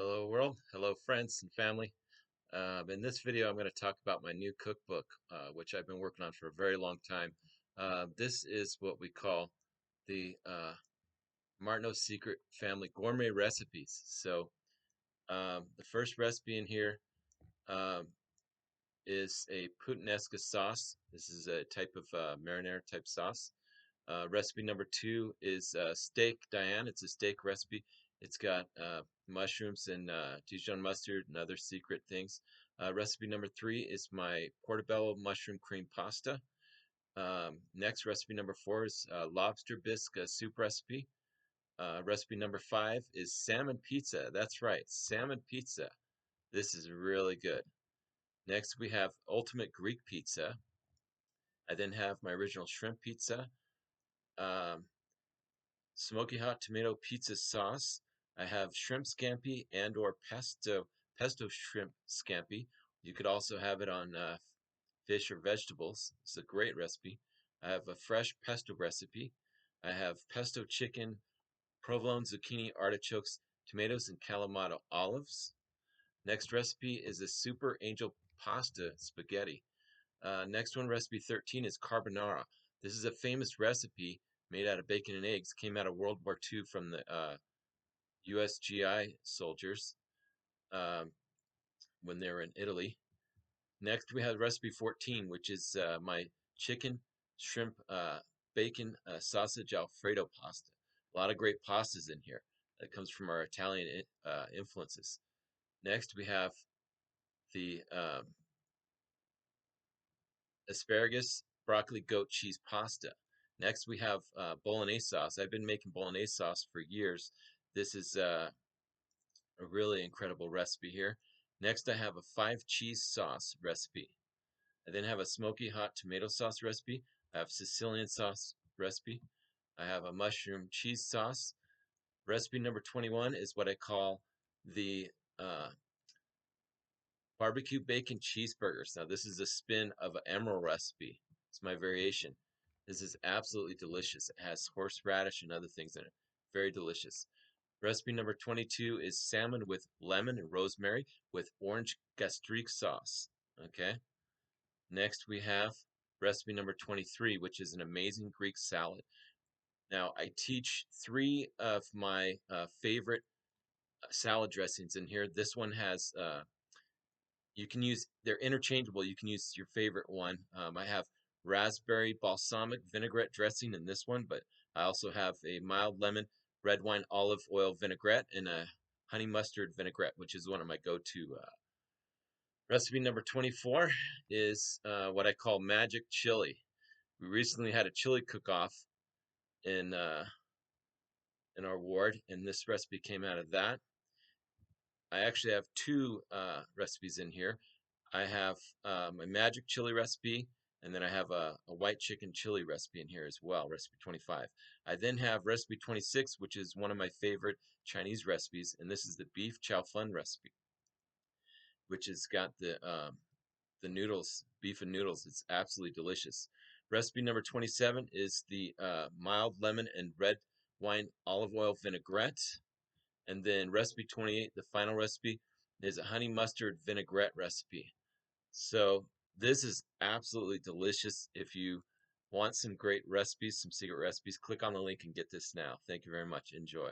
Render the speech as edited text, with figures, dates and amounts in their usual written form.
Hello world, hello friends and family. In this video I'm going to talk about my new cookbook, which I've been working on for a very long time. This is what we call the Martineau Secret Family Gourmet Recipes. So the first recipe in here um, is a puttanesca sauce. This is a type of marinara type sauce. Recipe number two is steak Diane. It's a steak recipe. It's got mushrooms and Dijon mustard and other secret things. Recipe number three is my portobello mushroom cream pasta. Next, recipe number four is lobster bisque soup recipe. Recipe number five is salmon pizza. That's right, salmon pizza. This is really good. Next, we have ultimate Greek pizza. I then have my original shrimp pizza. Um, Smoky hot tomato pizza sauce. I have shrimp scampi and or pesto shrimp scampi. You could also have it on fish or vegetables. It's a great recipe. I have a fresh pesto recipe. I have pesto chicken, provolone, zucchini, artichokes, tomatoes, and Kalamata olives. Next recipe is a super angel pasta spaghetti. Next one, recipe 13, is carbonara. This is a famous recipe made out of bacon and eggs. Came out of World War II from the US GI soldiers um, when they were in Italy. Next, we have recipe 14, which is my chicken, shrimp, bacon, sausage Alfredo pasta. A lot of great pastas in here. That comes from our Italian influences. Next, we have the asparagus, broccoli, goat cheese pasta. Next, we have bolognese sauce. I've been making bolognese sauce for years. This is a really incredible recipe here. Next, I have a 5 cheese sauce recipe. I then have a smoky hot tomato sauce recipe. I have Sicilian sauce recipe. I have a mushroom cheese sauce. Recipe number 21 is what I call the barbecue bacon cheeseburgers. Now, this is a spin of an emerald recipe. It's my variation. This is absolutely delicious. It has horseradish and other things in it. Very delicious. Recipe number 22 is salmon with lemon and rosemary with orange gastrique sauce. Okay. Next, we have recipe number 23, which is an amazing Greek salad. Now, I teach three of my favorite salad dressings in here. This one has you can use, they're interchangeable. You can use your favorite one. I have raspberry balsamic vinaigrette dressing in this one, but I also have a mild lemon red wine olive oil vinaigrette and a honey mustard vinaigrette, which is one of my go-to. Recipe number 24 is what I call magic chili. We recently had a chili cook-off in uh, in our ward, and this recipe came out of that. I actually have two recipes in here. I have my magic chili recipe, and then I have a white chicken chili recipe in here as well, recipe 25. I then have recipe 26, which is one of my favorite Chinese recipes, and this is the beef chow fun recipe, which has got the noodles, beef and noodles. It's absolutely delicious. Recipe number 27 is the mild lemon and red wine olive oil vinaigrette. And then recipe 28, the final recipe, is a honey mustard vinaigrette recipe. So this is absolutely delicious. If you want some great recipes, some secret recipes, click on the link and get this now. Thank you very much. Enjoy.